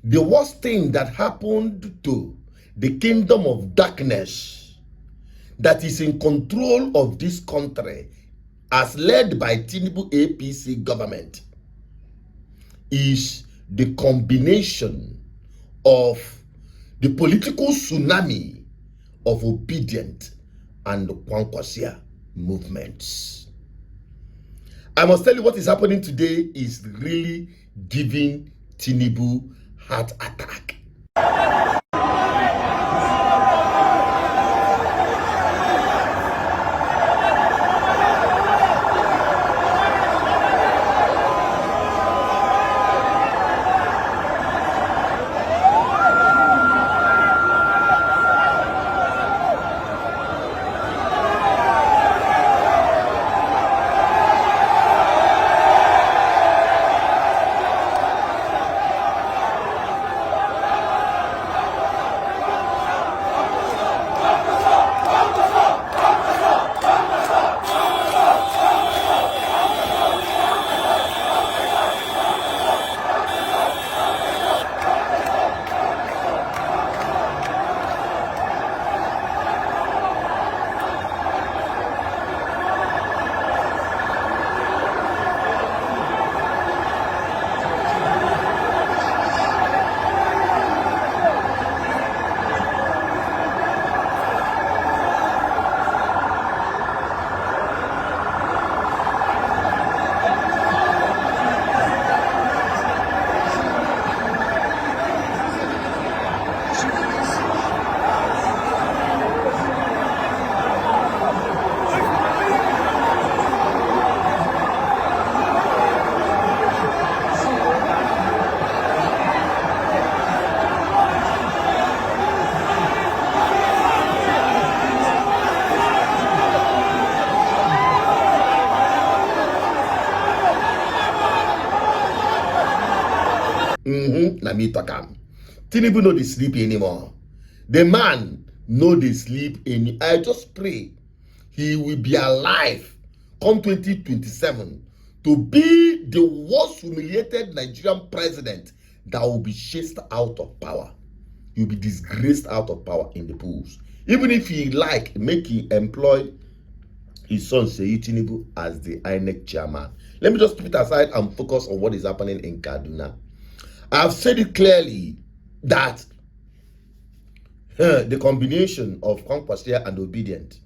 the worst thing that happened to the kingdom of darkness that is in control of this country as led by Tinubu APC government is the combination of the political tsunami of obedient and Kwankwaso movements. I must tell you, what is happening today is really giving Tinubu heart attack. Na me talk am. Tinubu no dey sleep anymore. The man no dey sleep any. I just pray he will be alive come 2027 to be the worst humiliated Nigerian president that will be chased out of power. He will be disgraced out of power in the polls. Even if he like, make him employ his son Tinubu as the INEC chairman. Let me just put it aside and focus on what is happening in Kaduna. I've said it clearly that the combination of Kwankwaso and obedient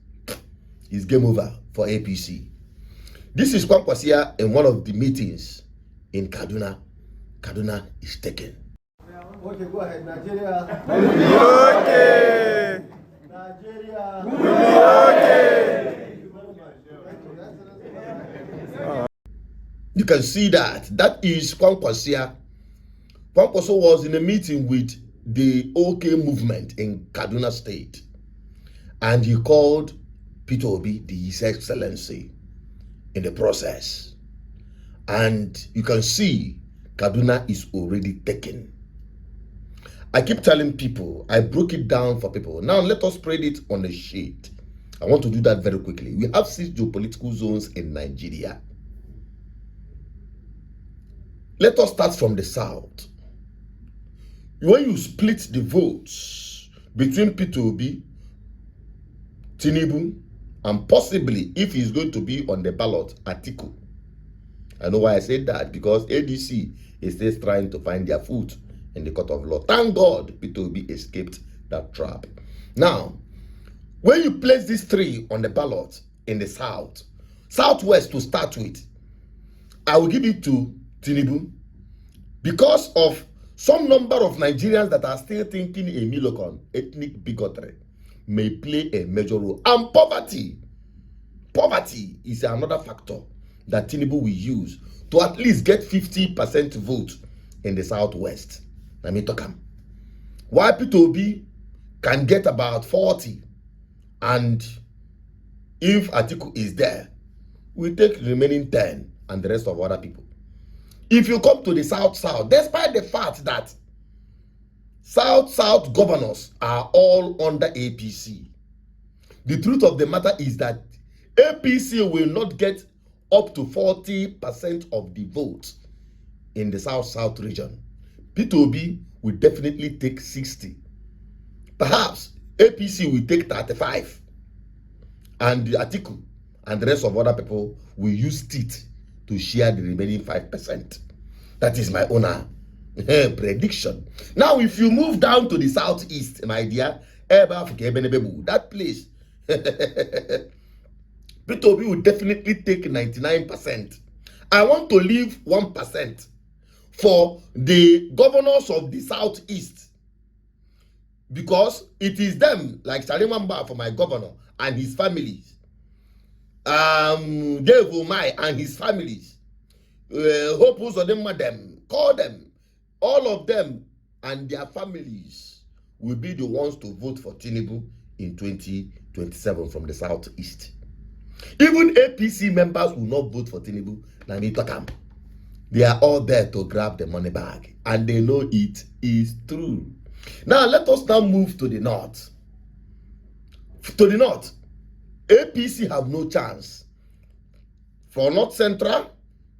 is game over for APC. This is Kwankwaso in one of the meetings in Kaduna. Kaduna is taken. Okay, go ahead. Nigeria. Okay. Nigeria. Okay. You can see that. That is Kwankwaso. Kwankwaso was in a meeting with the OK movement in Kaduna State, and he called Peter Obi the His Excellency in the process. And you can see Kaduna is already taken. I keep telling people, I broke it down for people. Now let us spread it on a sheet. I want to do that very quickly. We have 6 geopolitical zones in Nigeria. Let us start from the south. When you split the votes between Peter Obi, Tinubu, and possibly, if he's going to be on the ballot, Atiku. I know why I said that, because ADC is still trying to find their foot in the court of law. Thank God Peter Obi escaped that trap. Now, when you place these 3 on the ballot in the south, southwest to start with, I will give it to Tinubu because of some number of Nigerians that are still thinking a Milocon, ethnic bigotry, may play a major role. And poverty is another factor that Tinubu will use to at least get 50% vote in the southwest. Let me talk am. Why Peter Obi can get about 40, and if Atiku is there, we take the remaining 10 and the rest of other people. If you come to the south, despite the fact that south governors are all under APC, the truth of the matter is that APC will not get up to 40% of the votes in the south region. Peter Obi will definitely take 60. Perhaps APC will take 35. And the Atiku and the rest of other people will use teeth to share the remaining 5%. That is my own prediction. Now, if you move down to the southeast, my dear, that place, P2B will definitely take 99%. I want to leave 1% for the governors of the southeast, because it is them, like Salimamba for my governor and his families, Dave Umai and his families, Hope Uzodinma them, call them, all of them and their families will be the ones to vote for Tinubu in 2027 from the southeast. Even APC members will not vote for Tinubu. They are all there to grab the money bag, and they know it is true. Now let us now move to the north. To the north, APC have no chance. For North Central,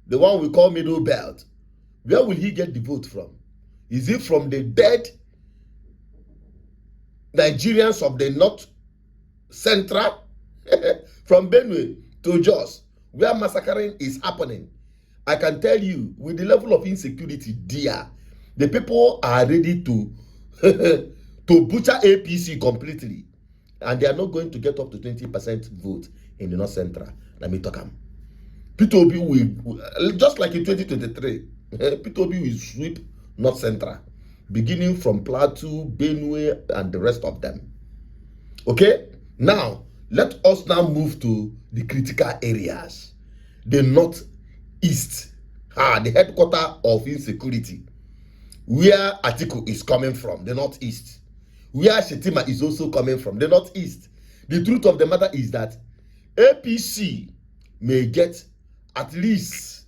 the one we call Middle Belt, where will he get the vote from? Is it from the dead Nigerians of the North Central? From Benue to Jos, where massacring is happening? I can tell you, with the level of insecurity there, the people are ready to to butcher APC completely, and they are not going to get up to 20% vote in the North Central. Let me talk them. P2B will, just like in 2023, P2B will sweep North Central, beginning from Plateau, Benue, and the rest of them. Okay? Now, let us now move to the critical areas. The northeast, the headquarters of insecurity, where Atiku is coming from, the northeast. Where Shetima is also coming from, the northeast. The truth of the matter is that APC may get at least,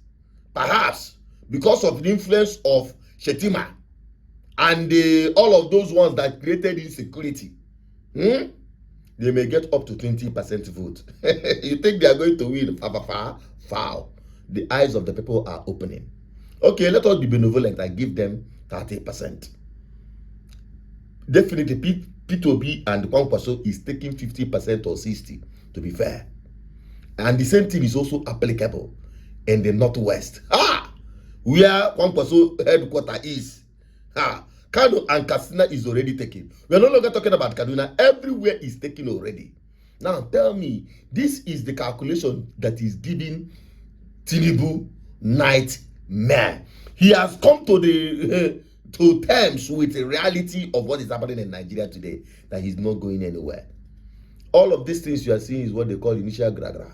perhaps, because of the influence of Shetima and all of those ones that created insecurity, they may get up to 20% vote. You think they are going to win? Foul. The eyes of the people are opening. Okay, let us be benevolent and give them 30%. Definitely, P2B and Kwankwaso is taking 50% or 60%, to be fair. And the same thing is also applicable in the northwest. Where Kwankwaso headquarters is. Kano and Kaduna is already taken. We are no longer talking about Kaduna. Everywhere is taken already. Now tell me, this is the calculation that is giving Tinubu nightmare. He has come to the to terms with the reality of what is happening in Nigeria today, that he's not going anywhere. All of these things you are seeing is what they call initial gragra,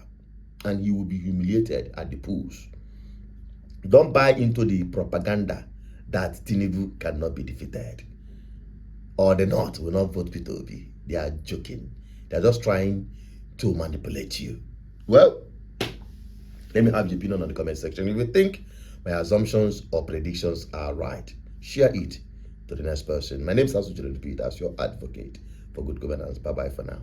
and he will be humiliated at the polls. Don't buy into the propaganda that Tinubu cannot be defeated, or the North will not vote P2B. They are joking. They are just trying to manipulate you. Well, let me have your opinion on the comment section. If you think my assumptions or predictions are right, share it to the next person. My name is Asuju Repeat as your advocate for good governance. Bye-bye for now.